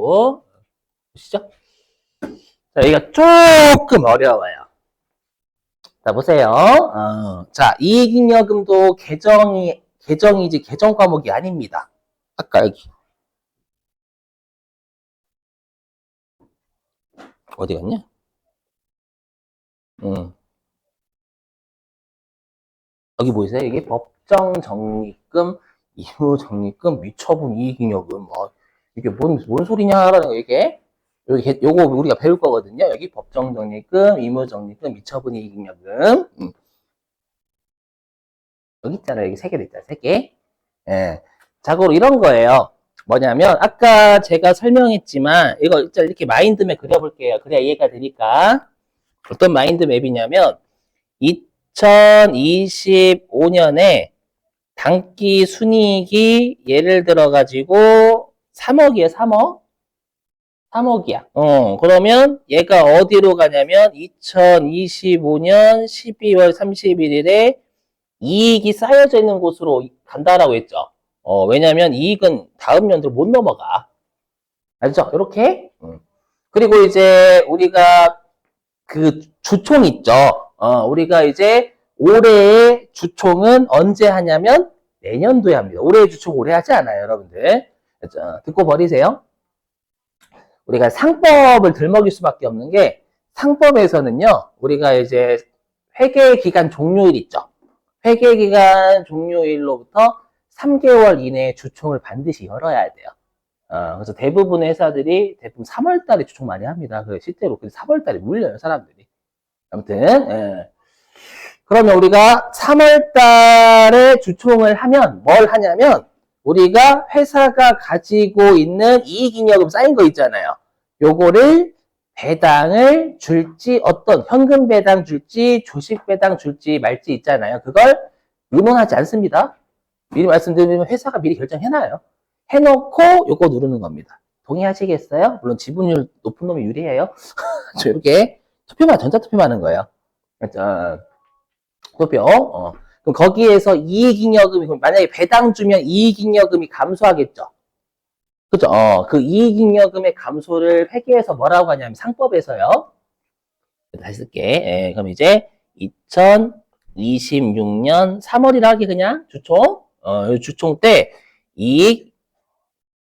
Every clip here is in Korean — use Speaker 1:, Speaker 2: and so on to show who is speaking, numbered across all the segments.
Speaker 1: 있고. 보시죠? 자, 여기가 조금 어려워요. 자, 보세요. 자, 이익잉여금도 계정이지 계정 과목이 아닙니다. 아까 여기. 어디 갔냐? 여기 보이세요? 이게 법정 적립금, 이무 적립금, 미처분 이익잉여금. 이게 뭔 소리냐라는 거, 이게. 요거 우리가 배울 거거든요. 여기 법정 적립금, 이무 적립금, 미처분 이익잉여금. 여기 있잖아요. 여기 3개 있잖아요. 3개. 예. 자고로 이런 거예요. 뭐냐면, 아까 제가 설명했지만, 이거 일단 이렇게 마인드맵 그려볼게요. 그래야 이해가 되니까. 어떤 마인드맵이냐면, 2025년에 단기 순이익이 예를 들어가지고 3억이에요, 3억? 3억이야. 그러면 얘가 어디로 가냐면 2025년 12월 31일에 이익이 쌓여져 있는 곳으로 간다라고 했죠. 왜냐면 이익은 다음 연도로 못 넘어가. 알죠? 이렇게. 그리고 이제 우리가 그 주총 있죠. 우리가 이제 올해의 주총은 언제 하냐면 내년도에 합니다. 올해의 주총 올해 하지 않아요, 여러분들. 듣고 버리세요. 우리가 상법을 들먹일 수밖에 없는 게 상법에서는요, 우리가 이제 회계기간 종료일 있죠. 회계기간 종료일로부터 3개월 이내에 주총을 반드시 열어야 돼요. 그래서 대부분의 회사들이 대부분 3월 달에 주총 많이 합니다. 그래서 실제로 3월 달에 물려요, 사람들이. 아무튼, 예. 그러면 우리가 3월 달에 주총을 하면 뭘 하냐면 우리가 회사가 가지고 있는 이익잉여금 쌓인 거 있잖아요. 요거를 배당을 줄지 어떤 현금 배당 줄지 주식 배당 줄지 말지 있잖아요. 그걸 의논하지 않습니다. 미리 말씀드리면 회사가 미리 결정해놔요. 해놓고 요거 누르는 겁니다. 동의하시겠어요? 물론 지분율 높은 놈이 유리해요. 저 이렇게 전자투표만 하는 거예요. 투표. 그럼 거기에서 이익잉여금이, 만약에 배당 주면 이익잉여금이 감소하겠죠. 그죠? 그 이익잉여금의 감소를 회계에서 뭐라고 하냐면 상법에서요. 다시 쓸게. 그럼 이제 2026년 3월이라 하기 그냥 주총. 주총 때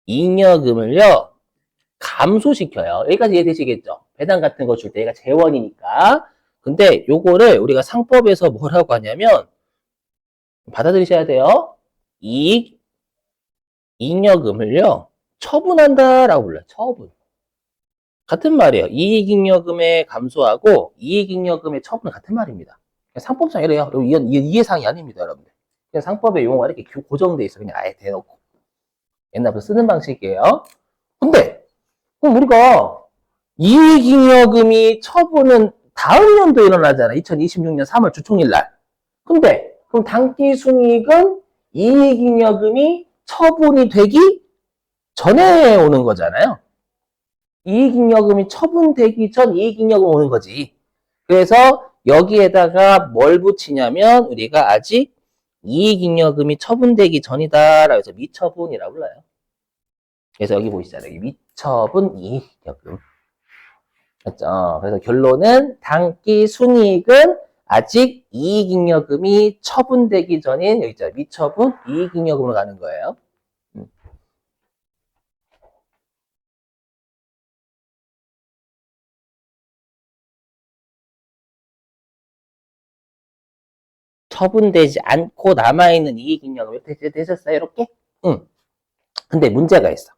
Speaker 1: 이익잉여금을요 감소시켜요. 여기까지 이해되시겠죠? 배당 같은 거 줄 때 얘가 재원이니까. 근데 요거를 우리가 상법에서 뭐라고 하냐면 받아들이셔야 돼요. 이익잉여금을요 처분한다라고 불러요. 처분. 같은 말이에요. 이익잉여금의 감소하고 이익잉여금의 처분은 같은 말입니다. 상법상 이래요. 이건 이해상이 아닙니다, 여러분들. 그냥 상법의 용어가 이렇게 고정돼 있어. 그냥 아예 대놓고. 옛날부터 쓰는 방식이에요. 근데 그럼 우리가 이익잉여금이 처분은 다음 연도에 일어나잖아. 2026년 3월 주총일 날. 근데 그럼 단기순이익은 이익잉여금이 처분이 되기 전에 오는 거잖아요. 이익잉여금이 처분되기 전 이익잉여금 오는 거지. 그래서 여기에다가 뭘 붙이냐면 우리가 아직 이익잉여금이 처분되기 전이다 라고 해서 미처분이라고 불러요. 그래서 여기 보이시잖아요. 여기 미처분 이익잉여금. 맞죠? 그래서 결론은 단기 순이익은 아직 이익잉여금이 처분되기 전인 여기 있잖아요. 미처분 이익잉여금으로 가는 거예요. 처분되지 않고 남아있는 이익잉여금 이렇게 되셨어요? 이렇게? 응. 근데 문제가 있어.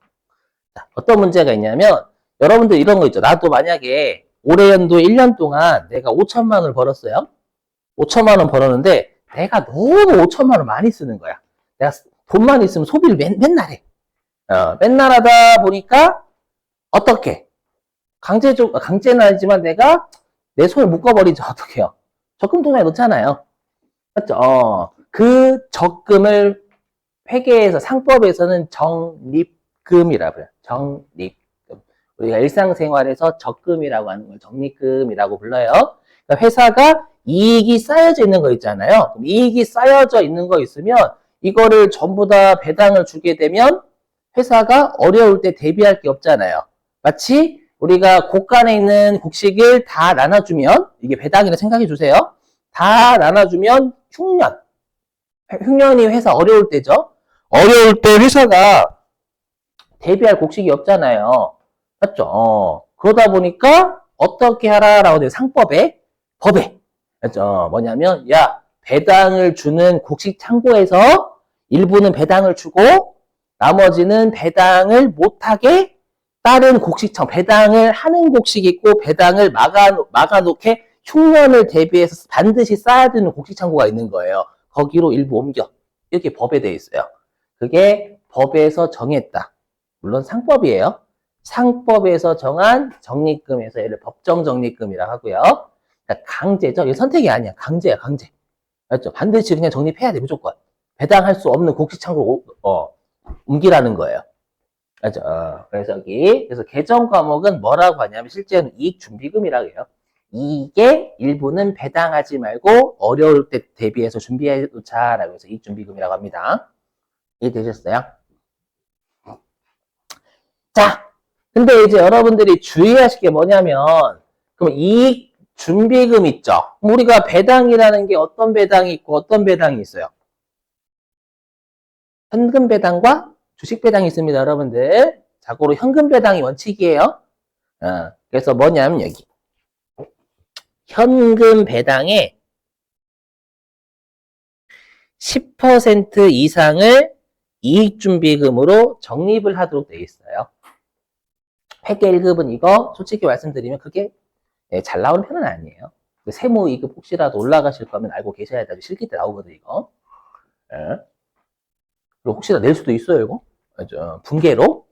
Speaker 1: 자, 어떤 문제가 있냐면 여러분들 이런 거 있죠. 나도 만약에 올해 연도 1년 동안 내가 5천만 원을 벌었어요. 5천만 원 벌었는데 내가 너무 5천만 원 많이 쓰는 거야. 내가 돈만 있으면 소비를 맨날 해. 맨날 하다 보니까 어떻게? 강제는 아니지만 내가 내 손을 묶어버리죠. 어떻게 해요? 적금 통장에 넣잖아요. 맞죠? 그 적금을 회계에서 상법에서는 적립금이라고 해요. 적립금. 우리가 일상생활에서 적금이라고 하는 걸 적립금이라고 불러요. 그러니까 회사가 이익이 쌓여져 있는 거 있잖아요. 그럼 이익이 쌓여져 있는 거 있으면 이거를 전부 다 배당을 주게 되면 회사가 어려울 때 대비할 게 없잖아요. 마치 우리가 곳간에 있는 곡식을 다 나눠주면, 이게 배당이라 생각해 주세요. 다 나눠주면 흉년이 회사 어려울 때죠. 어려울 때 회사가 대비할 곡식이 없잖아요. 맞죠? 그러다 보니까 어떻게 하라라고 돼요? 법에. 맞죠? 뭐냐면, 야, 배당을 주는 곡식 창고에서 일부는 배당을 주고, 나머지는 배당을 못하게 다른 곡식청, 배당을 하는 곡식이 있고, 배당을 막아놓게 흉년을 대비해서 반드시 쌓아야 되는 곡식 창고가 있는 거예요. 거기로 일부 옮겨. 이렇게 법에 되어 있어요. 그게 법에서 정했다. 물론 상법이에요. 상법에서 정한 적립금에서 얘를 법정적립금이라고 하고요. 그러니까 강제죠. 이거 선택이 아니야. 강제야, 강제. 맞죠? 반드시 그냥 적립해야 돼, 무조건. 배당할 수 없는 곡식창고로 옮기라는 거예요. 맞죠? 그래서 그래서 개정 과목은 뭐라고 하냐면 실제는 이익준비금이라고 해요. 이익의 일부는 배당하지 말고 어려울 때 대비해서 준비해 놓자라고 해서 이익준비금이라고 합니다. 이해되셨어요? 자, 근데 이제 여러분들이 주의하실 게 뭐냐면, 그럼 이익 준비금 있죠? 우리가 배당이라는 게 어떤 배당이 있고 어떤 배당이 있어요? 현금 배당과 주식 배당이 있습니다, 여러분들. 자고로 현금 배당이 원칙이에요. 그래서 뭐냐면 여기. 현금 배당의 10% 이상을 이익준비금으로 적립을 하도록 되어 있어요. 회계 1급은 이거 솔직히 말씀드리면 그게 잘 나오는 편은 아니에요. 세무 2급 혹시라도 올라가실 거면 알고 계셔야 돼요. 실기 때 나오거든 이거. 그리고 혹시라도 낼 수도 있어요 이거. 분계로.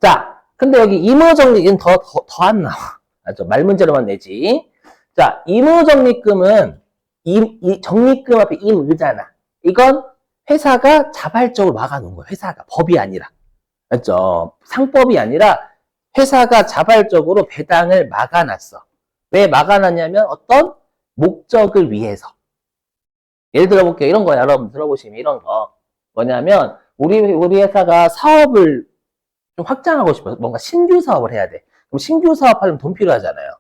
Speaker 1: 자, 근데 여기 임의적립은 더 안 나와. 말 문제로만 내지. 자, 임의적립금은 적립금 앞에 임의잖아. 이건 회사가 자발적으로 막아놓은 거예요. 회사가. 법이 아니라. 맞죠? 상법이 아니라 회사가 자발적으로 배당을 막아놨어. 왜 막아놨냐면 어떤 목적을 위해서. 예를 들어볼게요. 이런 거 여러분 들어보시면 이런 거. 뭐냐면 우리 회사가 사업을 좀 확장하고 싶어서 뭔가 신규 사업을 해야 돼. 그럼 신규 사업하려면 돈 필요하잖아요.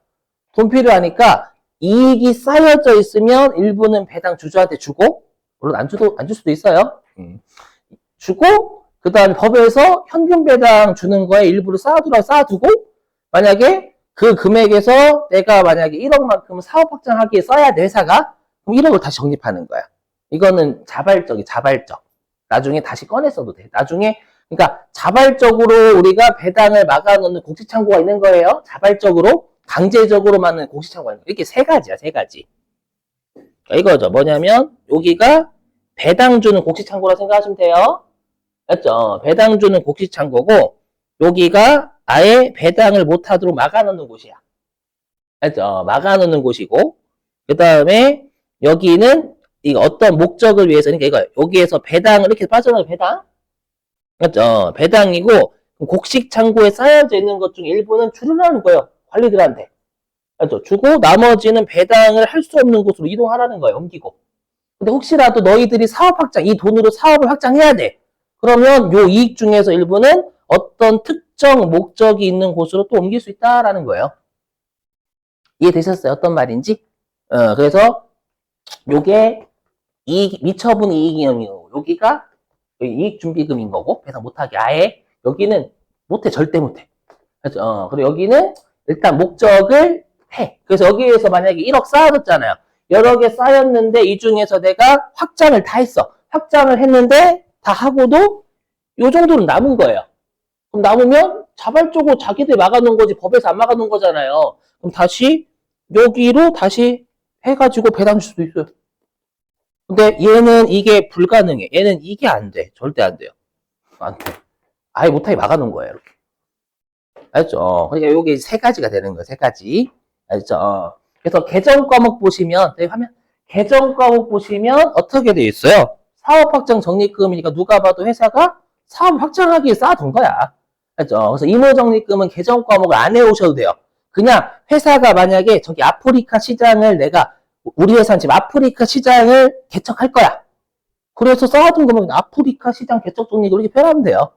Speaker 1: 돈 필요하니까 이익이 쌓여져 있으면 일부는 배당 주주한테 주고, 물론 안 줄 수도 있어요. 주고, 그 다음에 법에서 현금 배당 주는 거에 일부를 쌓아두고, 만약에 그 금액에서 내가 만약에 1억만큼 사업 확장하기에 써야 돼, 회사가. 그럼 1억을 다시 적립하는 거야. 이거는 자발적. 나중에 다시 꺼내 써도 돼. 나중에, 그러니까 자발적으로 우리가 배당을 막아놓는 곡식창고가 있는 거예요. 자발적으로, 강제적으로 막는 곡식창고가 있는 거예요. 이렇게 세 가지야, 세 가지. 이거죠. 뭐냐면, 여기가 배당 주는 곡식창고라 생각하시면 돼요. 맞죠? 배당 주는 곡식창고고, 여기가 아예 배당을 못하도록 막아놓는 곳이야. 맞죠? 막아놓는 곳이고, 그 다음에 여기는 이거 어떤 목적을 위해서, 그러니까 이거 여기에서 배당을 이렇게 빠져나가는 배당? 맞죠? 배당이고, 곡식창고에 쌓여져 있는 것 중 일부는 줄으라는 거예요. 관리들한테. 맞죠? 주고, 나머지는 배당을 할 수 없는 곳으로 이동하라는 거예요. 옮기고. 근데 혹시라도 너희들이 사업 확장, 이 돈으로 사업을 확장해야 돼. 그러면 요 이익 중에서 일부는 어떤 특정 목적이 있는 곳으로 또 옮길 수 있다라는 거예요. 이해되셨어요? 어떤 말인지? 그래서 요게 미처분 이익이요. 여기가 이익준비금인 거고, 배당 못하게 아예 여기는 못해, 절대 못해. 그래서 그리고 여기는 일단 목적을 해. 그래서 여기에서 만약에 1억 쌓아뒀잖아요. 여러 개 쌓였는데 이 중에서 내가 확장을 다 했어. 확장을 했는데 다 하고도 요 정도는 남은 거예요. 그럼 남으면 자발적으로 자기들 막아놓은 거지 법에서 안 막아놓은 거잖아요. 그럼 다시 여기로 다시 해가지고 배당 줄 수도 있어요. 근데 얘는 이게 불가능해. 얘는 이게 안 돼. 절대 안 돼요. 안 돼. 아예 못하게 막아놓은 거예요. 이렇게. 알죠? 그러니까 요게 세 가지가 되는 거예요. 세 가지. 알죠? 그래서 개정 과목 보시면, 화면, 개정 과목 보시면 어떻게 돼 있어요? 사업 확장 적립금이니까 누가 봐도 회사가 사업 확장하기에 쌓아둔 거야. 알죠? 그래서 임의적립금은 개정 과목을 안 해오셔도 돼요. 그냥 회사가 만약에 저기 아프리카 시장을 우리 회사는 지금 아프리카 시장을 개척할 거야. 그래서 써둔 거면 아프리카 시장 개적 정리 그렇게 표현하면 돼요.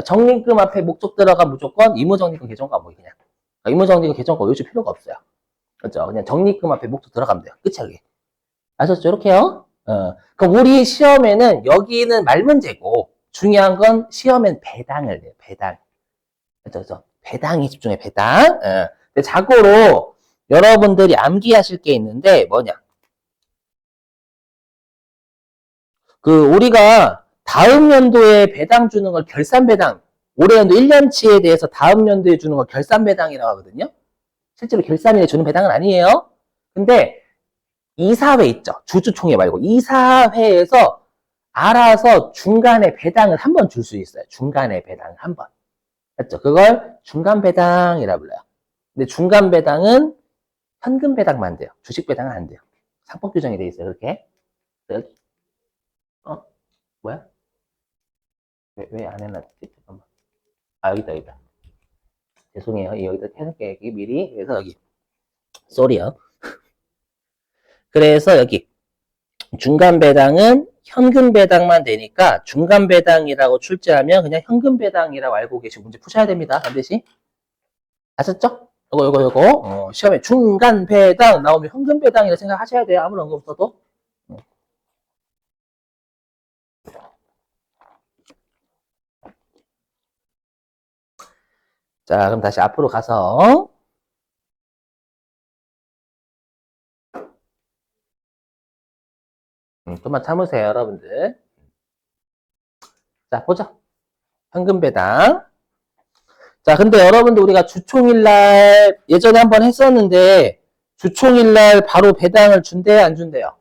Speaker 1: 정리금 앞에 목적 들어가 무조건 의무정리금 개정 과목이 그냥. 의무정리금 개정 과목 외울 필요가 없어요. 그렇죠? 그냥 정리금 앞에 목적 들어가면 돼요. 끝이야, 그게. 아셨죠? 이렇게요. 그럼 우리 시험에는 여기는 말문제고 중요한 건 시험엔 배당을 내요. 배당. 그렇죠? 배당이 집중해. 배당. 근데 자고로 여러분들이 암기하실 게 있는데 뭐냐? 우리가 다음 연도에 배당 주는 걸 결산 배당. 올해 연도 1년치에 대해서 다음 연도에 주는 걸 결산 배당이라고 하거든요. 실제로 결산일에 주는 배당은 아니에요. 근데 이사회 있죠. 주주총회 말고 이사회에서 알아서 중간에 배당을 한 번 줄 수 있어요. 중간에 배당 한 번. 맞죠? 그걸 중간 배당이라 불러요. 근데 중간 배당은 현금 배당만 돼요. 주식 배당은 안 돼요. 상법 규정이 돼 있어요. 그렇게. 여기. 뭐야? 왜 안 해놨지? 잠깐만. 여기다, 여기다. 죄송해요. 여기다 해놓을게. 여기 미리. 그래서 여기. 쏘리요. 그래서 여기. 중간 배당은 현금 배당만 되니까 중간 배당이라고 출제하면 그냥 현금 배당이라고 알고 계시고 문제 푸셔야 됩니다. 반드시. 아셨죠? 요거. 시험에 중간 배당 나오면 현금 배당이라 생각하셔야 돼요. 아무런 거 없어도. 자, 그럼 다시 앞으로 가서 좀만 참으세요, 여러분들. 자, 보자. 현금 배당. 자, 근데 여러분들 우리가 주총일날 예전에 한번 했었는데 주총일날 바로 배당을 준대요, 안 준대요?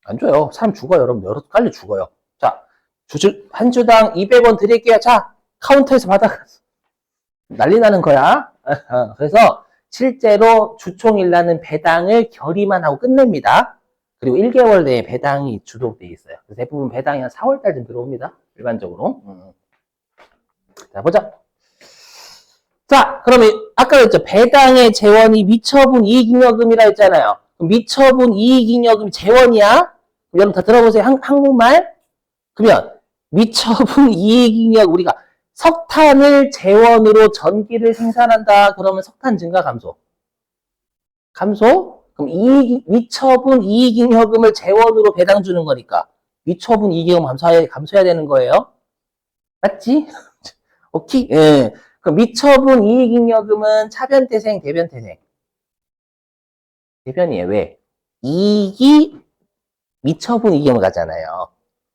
Speaker 1: 안 줘요. 사람 죽어요, 여러분들. 빨리 죽어요. 자, 한 주당 200원 드릴게요. 자, 카운터에서 받아. 난리 나는 거야. 그래서 실제로 주총일날은 배당을 결의만 하고 끝냅니다. 그리고 1개월 내에 배당이 주도되어 있어요. 대부분 배당이 한 4월 달쯤 들어옵니다. 일반적으로. 자, 보자. 자, 그러면 아까 그랬죠. 배당의 재원이 미처분 이익잉여금이라 했잖아요. 미처분 이익잉여금 재원이야? 여러분 다 들어보세요. 한국말. 그러면 미처분 이익잉여 우리가 석탄을 재원으로 전기를 생산한다. 그러면 석탄 증가 감소. 감소? 그럼 미처분 이익잉여금을 재원으로 배당 주는 거니까 미처분 이익잉여금 감소해야 되는 거예요. 맞지? 오케이? 예. 그럼 미처분 이익잉여금은 차변태생, 대변태생. 대변이에요. 왜? 이익이 미처분 이익잉여금 가잖아요.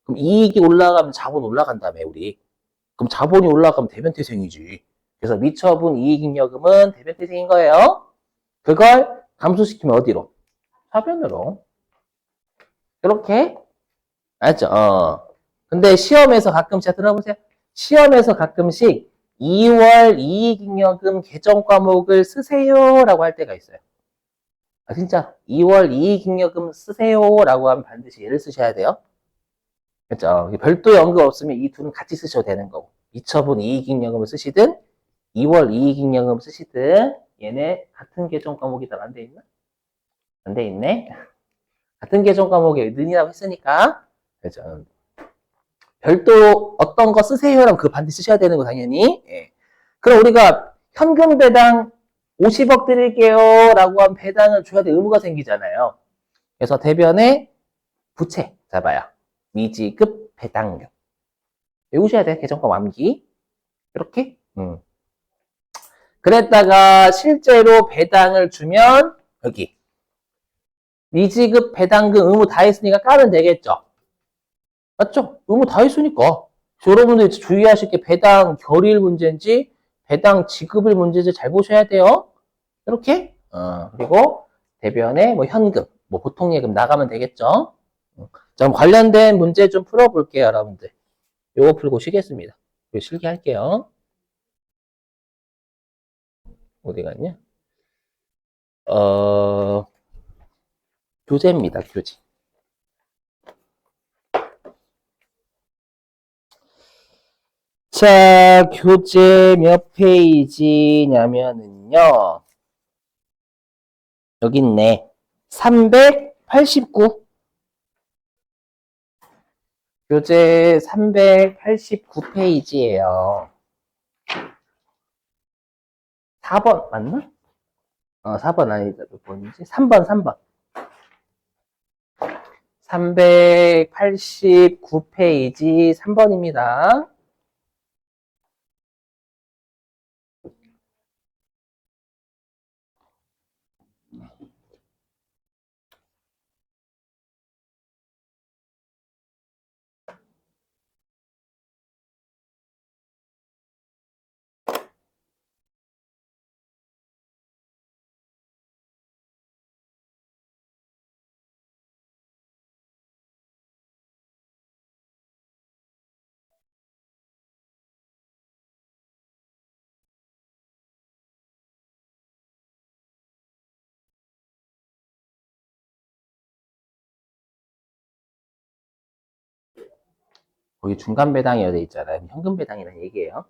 Speaker 1: 그럼 이익이 올라가면 자본 올라간다며, 우리. 그럼 자본이 올라가면 대변태생이지. 그래서 미처분 이익잉여금은 대변태생인 거예요. 그걸 감소시키면 어디로? 차변으로. 이렇게. 알죠? 근데 시험에서 가끔씩 들어보세요. 시험에서 가끔씩 2월 이익잉여금 개정 과목을 쓰세요라고 할 때가 있어요. 진짜 2월 이익잉여금 쓰세요라고 하면 반드시 얘를 쓰셔야 돼요. 그렇죠? 별도의 언급 없으면 이 둘은 같이 쓰셔도 되는 거고. 미처분 이익잉여금을 쓰시든 2월 이익잉여금 쓰시든 얘네 같은 개정 과목이다. 안 돼 있나? 안 돼 있네. 같은 개정 과목에 는이라고 했으니까 그렇죠. 별도 어떤 거 쓰세요라면 그거 반드시 쓰셔야 되는 거 당연히. 예. 그럼 우리가 현금 배당 50억 드릴게요 라고 한 배당을 줘야 될 의무가 생기잖아요. 그래서 대변에 부채 잡아요. 미지급 배당금. 외우셔야 돼. 개정과 암기. 이렇게. 그랬다가 실제로 배당을 주면 여기 미지급 배당금 의무 다 했으니까 까면 되겠죠. 맞죠? 의무 다 했으니까. 여러분들 주의하실 게 배당 결의일 문제인지 배당 지급일 문제인지 잘 보셔야 돼요. 이렇게. 그리고 대변에 뭐 현금, 뭐 보통 예금 나가면 되겠죠. 자, 그럼 관련된 문제 좀 풀어볼게요, 여러분들. 요거 풀고 쉬겠습니다. 실기할게요. 어디 갔냐? 교재입니다, 교재. 자, 교재 몇 페이지냐면은요. 여기 있네. 389. 교재 389페이지예요. 4번 맞나? 4번 아니다. 몇 번이지? 3번, 3번. 389페이지 3번입니다. 거기 중간 배당이어 돼 있잖아요. 현금 배당이라는 얘기예요.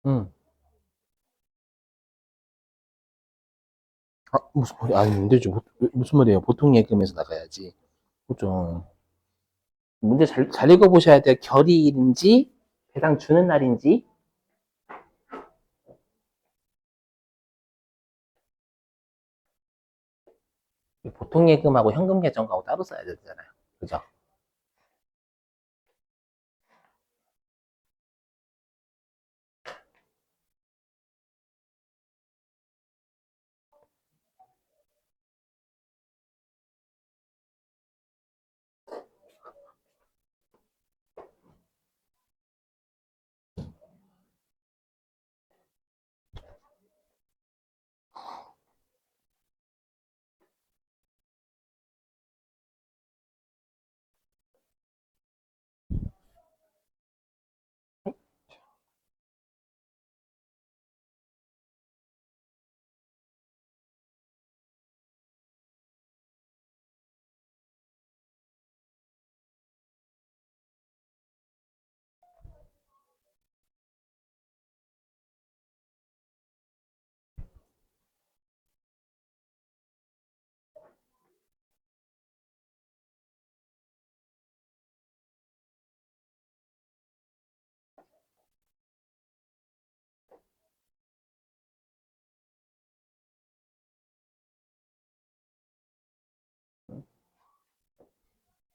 Speaker 1: 음. 무슨 말이, 아니, 문제지. 무슨 말이에요? 보통 예금에서 나가야지. 그죠. 문제 잘 읽어보셔야 돼요. 결의일인지, 배당 주는 날인지. 보통 예금하고 현금 계정하고 따로 써야 되잖아요. 그죠?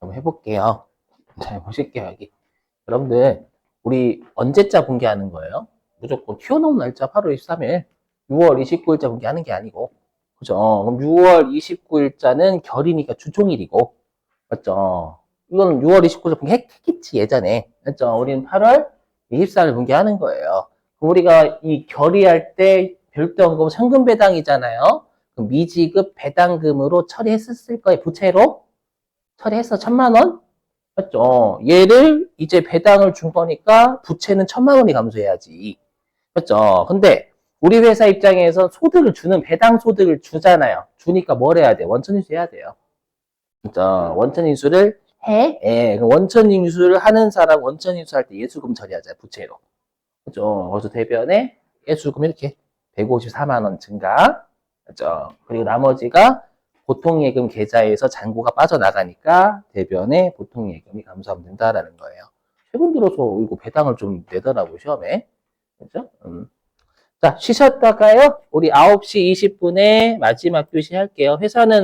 Speaker 1: 한번 해볼게요. 자, 보실게요, 여기. 여러분들, 우리 언제자 공개하는 거예요? 무조건 튀어나온 날짜 8월 23일, 6월 29일자 공개하는 게 아니고. 그죠? 그럼 6월 29일자는 결이니까 주종일이고. 맞죠? 이건 6월 29일 공개했겠지, 예전에. 맞죠? 우리는 8월 24일 공개하는 거예요. 그럼 우리가 이 결의할 때 별도연금 현금 배당이잖아요. 그럼 미지급 배당금으로 처리했었을 거예요. 부채로 처리해서 1,000만 원? 맞죠? 얘를 이제 배당을 준 거니까 부채는 1,000만 원이 감소해야지. 맞죠? 근데 우리 회사 입장에서 소득을 주는 배당 소득을 주잖아요. 주니까 뭘 해야 돼? 원천인수 해야 돼요. 진짜 원천인수를 해? 예, 원천인수를 하는 사람 원천인수 할 때 예수금 처리하자 부채로. 그죠? 그래서 대변에 예수금 이렇게 154만 원 증가. 그죠? 그리고 나머지가 보통예금 계좌에서 잔고가 빠져나가니까 대변에 보통예금이 감소하면 된다라는 거예요. 최근 들어서 이거 배당을 좀 내더라고요, 시험에. 그죠? 자, 쉬셨다가요. 우리 9시 20분에 마지막 교시 할게요. 회사는